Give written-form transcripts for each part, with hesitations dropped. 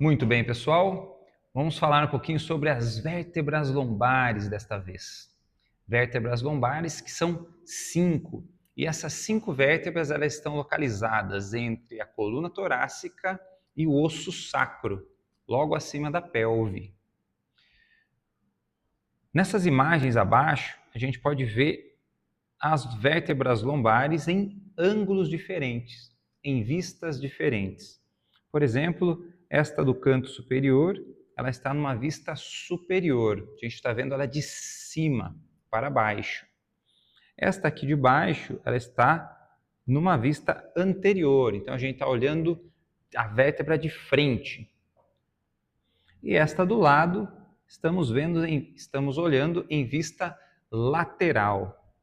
Muito bem, pessoal. Vamos falar um pouquinho sobre as vértebras lombares desta vez. Vértebras lombares que são 5. E essas 5 vértebras elas estão localizadas entre a coluna torácica e o osso sacro, logo acima da pelve. Nessas imagens abaixo, a gente pode ver as vértebras lombares em ângulos diferentes, em vistas diferentes. Por exemplo, esta do canto superior, ela está numa vista superior. A gente está vendo ela de cima para baixo. Esta aqui de baixo, ela está numa vista anterior. Então, a gente está olhando a vértebra de frente. E esta do lado, estamos olhando em vista lateral.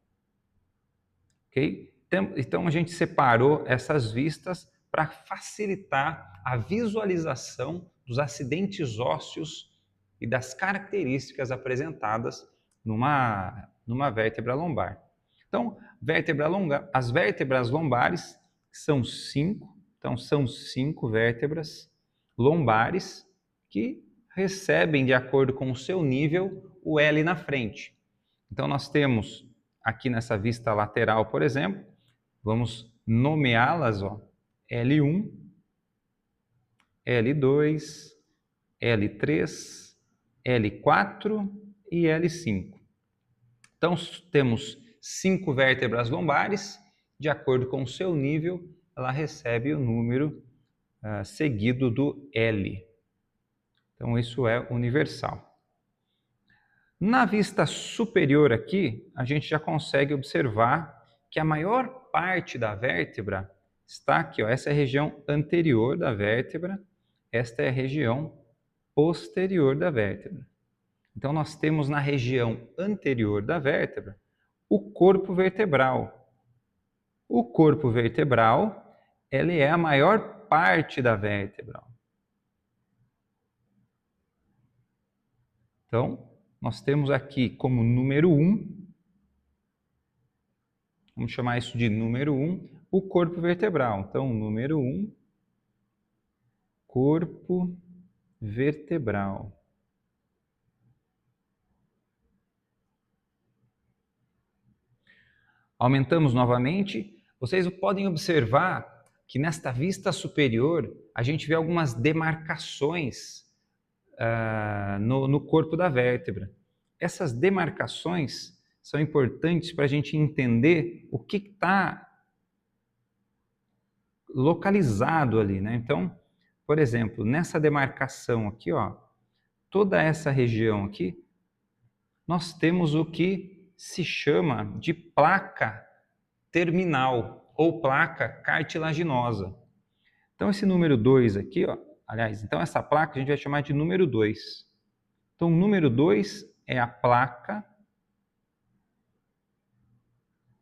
Ok? Então, a gente separou essas vistas para facilitar a visualização dos acidentes ósseos e das características apresentadas numa vértebra lombar. Então, as vértebras lombares são 5, então são 5 vértebras lombares que recebem, de acordo com o seu nível, o L na frente. Então, nós temos aqui nessa vista lateral, por exemplo, vamos nomeá-las, L1, L2, L3, L4 e L5. Então, temos 5 vértebras lombares, de acordo com o seu nível, ela recebe o número seguido do L. Então, isso é universal. Na vista superior aqui, a gente já consegue observar que a maior parte da vértebra está aqui, essa é a região anterior da vértebra, esta é a região posterior da vértebra. Então, nós temos na região anterior da vértebra o corpo vertebral. O corpo vertebral, ele é a maior parte da vértebra. Então, nós temos aqui como número 1, vamos chamar isso de número 1, o corpo vertebral. Então, número 1, corpo vertebral. Aumentamos novamente. Vocês podem observar que nesta vista superior, a gente vê algumas demarcações no corpo da vértebra. Essas demarcações são importantes para a gente entender o que está localizado ali, né? Então, por exemplo, nessa demarcação aqui, toda essa região aqui, nós temos o que se chama de placa terminal ou placa cartilaginosa. Então, esse número 2 aqui, então essa placa a gente vai chamar de número 2. Então, o número 2 é a placa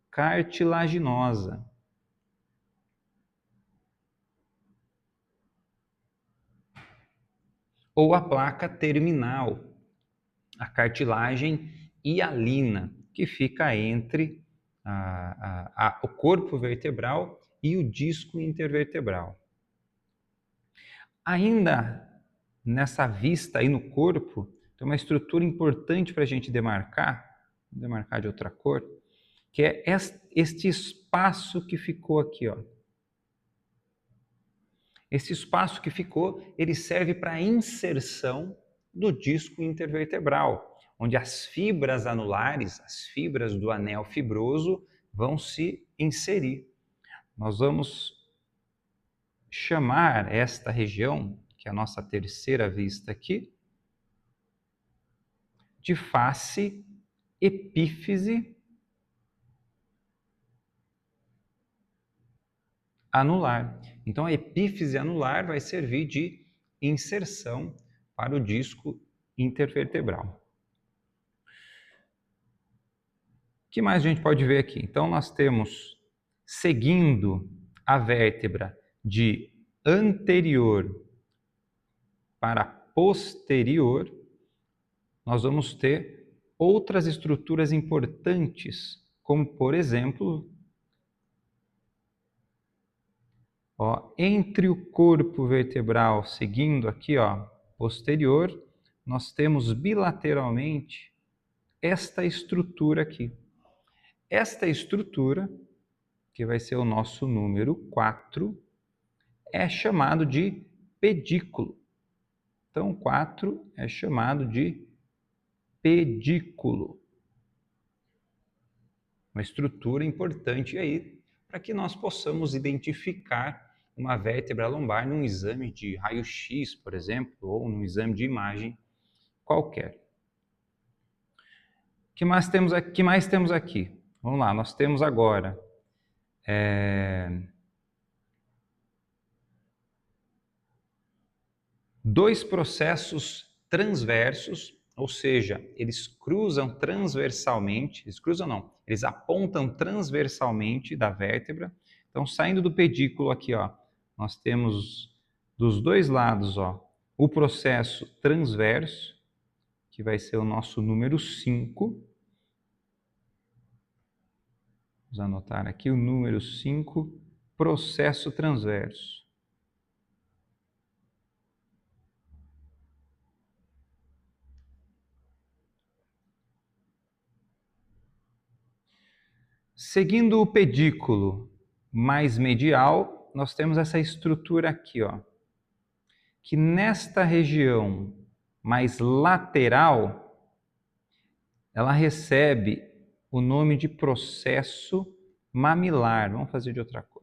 cartilaginosa. Ou a placa terminal, a cartilagem hialina, que fica entre o corpo vertebral e o disco intervertebral. Ainda nessa vista aí no corpo, tem uma estrutura importante para a gente demarcar, vou demarcar de outra cor, que é este espaço que ficou aqui, Esse espaço que ficou, ele serve para a inserção do disco intervertebral, onde as fibras anulares, as fibras do anel fibroso, vão se inserir. Nós vamos chamar esta região, que é a nossa terceira vista aqui, de face epífise anular. Então, a epífise anular vai servir de inserção para o disco intervertebral. O que mais a gente pode ver aqui? Então, nós temos, seguindo a vértebra de anterior para posterior, nós vamos ter outras estruturas importantes, como, por exemplo, Ó, entre o corpo vertebral, seguindo aqui, ó, posterior, nós temos bilateralmente esta estrutura aqui. Esta estrutura, que vai ser o nosso número 4, é chamado de pedículo. Então, 4 é chamado de pedículo. Uma estrutura importante aí para que nós possamos identificar uma vértebra lombar num exame de raio-x, por exemplo, ou num exame de imagem qualquer. Que mais temos aqui? Vamos lá, nós temos agora dois processos transversos, ou seja, eles cruzam transversalmente, eles apontam transversalmente da vértebra. Então, saindo do pedículo aqui, ó, nós temos dos dois lados, ó, o processo transverso, que vai ser o nosso número 5. Vamos anotar aqui o número 5, processo transverso. Seguindo o pedículo mais medial, nós temos essa estrutura aqui, ó, que nesta região mais lateral, ela recebe o nome de processo mamilar. Vamos fazer de outra cor.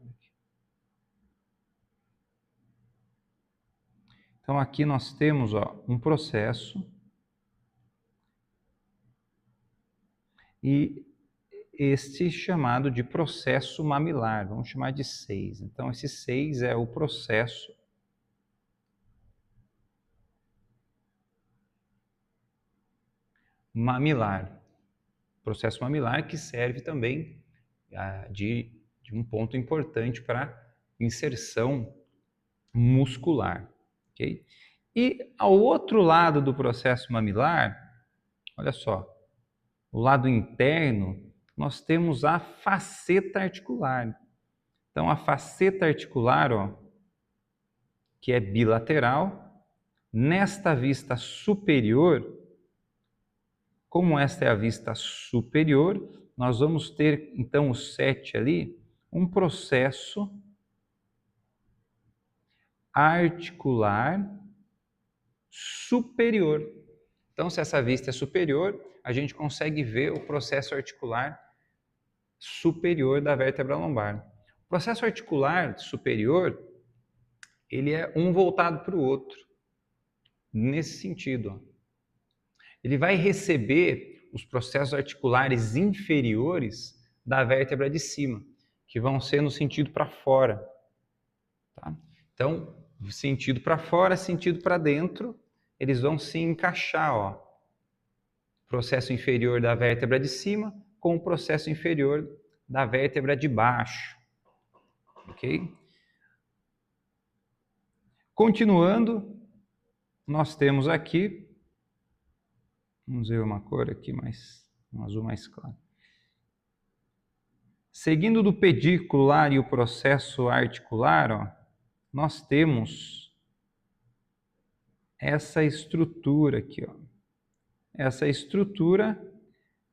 Então aqui nós temos, ó, um processo e este chamado de processo mamilar, vamos chamar de 6. Então esse 6 é o processo mamilar. Processo mamilar que serve também de um ponto importante para inserção muscular. Okay? E ao outro lado do processo mamilar, olha só, o lado interno, nós temos a faceta articular. Então, a faceta articular, ó, que é bilateral, nesta vista superior, como esta é a vista superior, nós vamos ter, então, o 7 ali, um processo articular superior. Então, se essa vista é superior, a gente consegue ver o processo articular superior da vértebra lombar. O processo articular superior, ele é um voltado para o outro, nesse sentido. Ó. Ele vai receber os processos articulares inferiores da vértebra de cima, que vão ser no sentido para fora. Tá? Então, sentido para fora, sentido para dentro, eles vão se encaixar, ó. Processo inferior da vértebra de cima com o processo inferior da vértebra de baixo. Ok? Continuando, nós temos aqui, vamos ver uma cor aqui mais, um azul mais claro. Seguindo do pedicular e o processo articular, ó, nós temos essa estrutura aqui, ó. Essa estrutura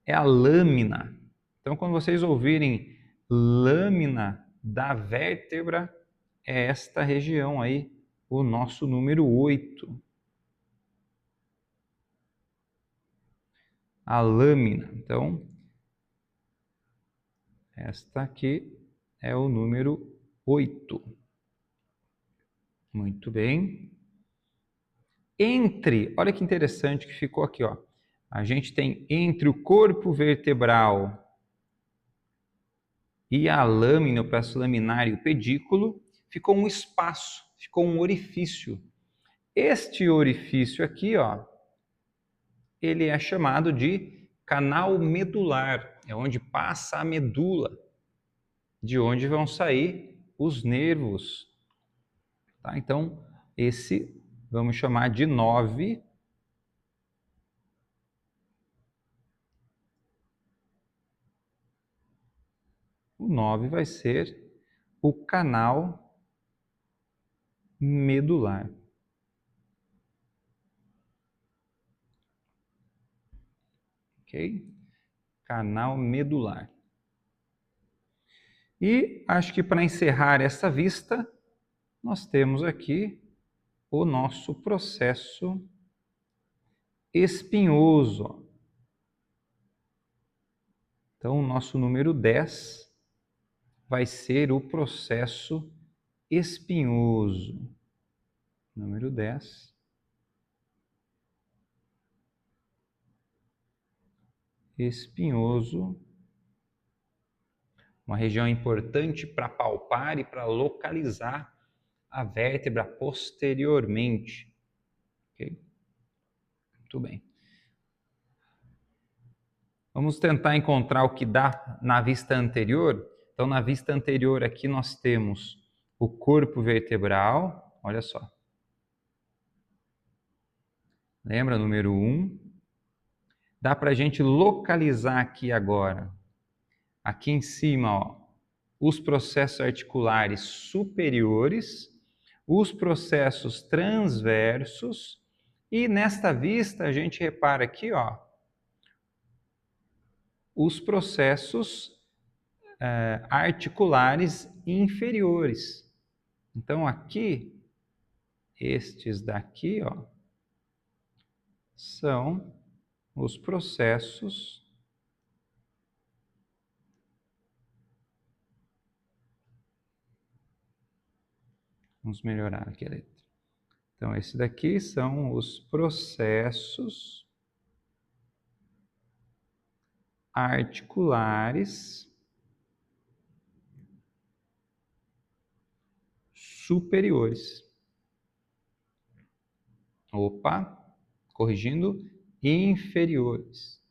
é a lâmina. Então, quando vocês ouvirem lâmina da vértebra, é esta região aí, o nosso número 8. A lâmina. Então, esta aqui é o número 8. Muito bem. Olha que interessante que ficou aqui, ó. A gente tem entre o corpo vertebral e a lâmina, o processo laminar e o pedículo, ficou um espaço, ficou um orifício. Este orifício aqui, ó, ele é chamado de canal medular, é onde passa a medula, de onde vão sair os nervos. Tá? Então, esse vamos chamar de 9. O 9 vai ser o canal medular. Ok? Canal medular. E acho que para encerrar essa vista, nós temos aqui o nosso processo espinhoso. Então, o nosso número 10 vai ser o processo espinhoso. Número 10. Espinhoso. Uma região importante para palpar e para localizar a vértebra posteriormente. Ok? Muito bem. Vamos tentar encontrar o que dá na vista anterior. Então, na vista anterior aqui nós temos o corpo vertebral. Olha só. Lembra, número 1. Dá para a gente localizar aqui agora, aqui em cima, ó, os processos articulares superiores, os processos transversos, e nesta vista a gente repara aqui, ó, os processos articulares inferiores. Então aqui, estes daqui, ó, são os processos vamos melhorar aqui a letra. Então, esses daqui são os processos articulares superiores. Opa, corrigindo, inferiores.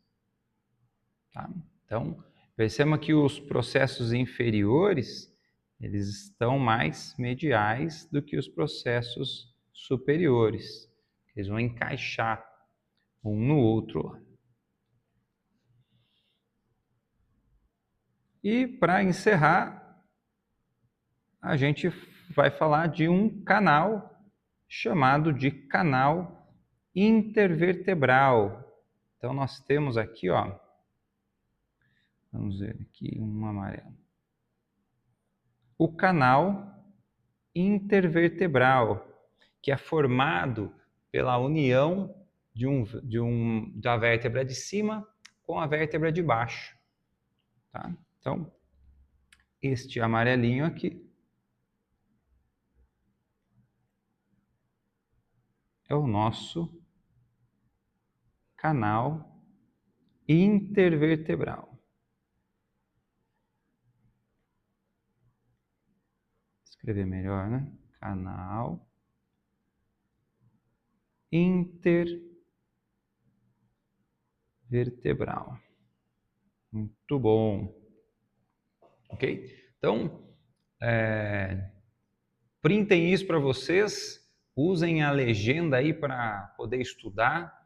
Tá? Então, percebam que os processos inferiores, eles estão mais mediais do que os processos superiores. Eles vão encaixar um no outro. E para encerrar, a gente vai falar de um canal chamado de canal intervertebral. Então nós temos aqui, ó, vamos ver aqui um amarelo. O canal intervertebral, que é formado pela união da vértebra de cima com a vértebra de baixo. Tá? Então, este amarelinho aqui é o nosso canal intervertebral. Escrever melhor, né? Canal intervertebral. Muito bom. Ok? Então, printem isso para vocês, usem a legenda aí para poder estudar,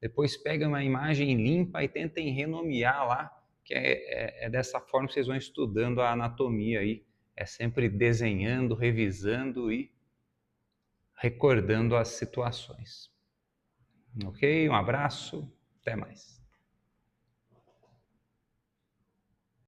depois peguem uma imagem limpa e tentem renomear lá, que é dessa forma que vocês vão estudando a anatomia aí, é sempre desenhando, revisando e recordando as situações. Ok? Um abraço, até mais.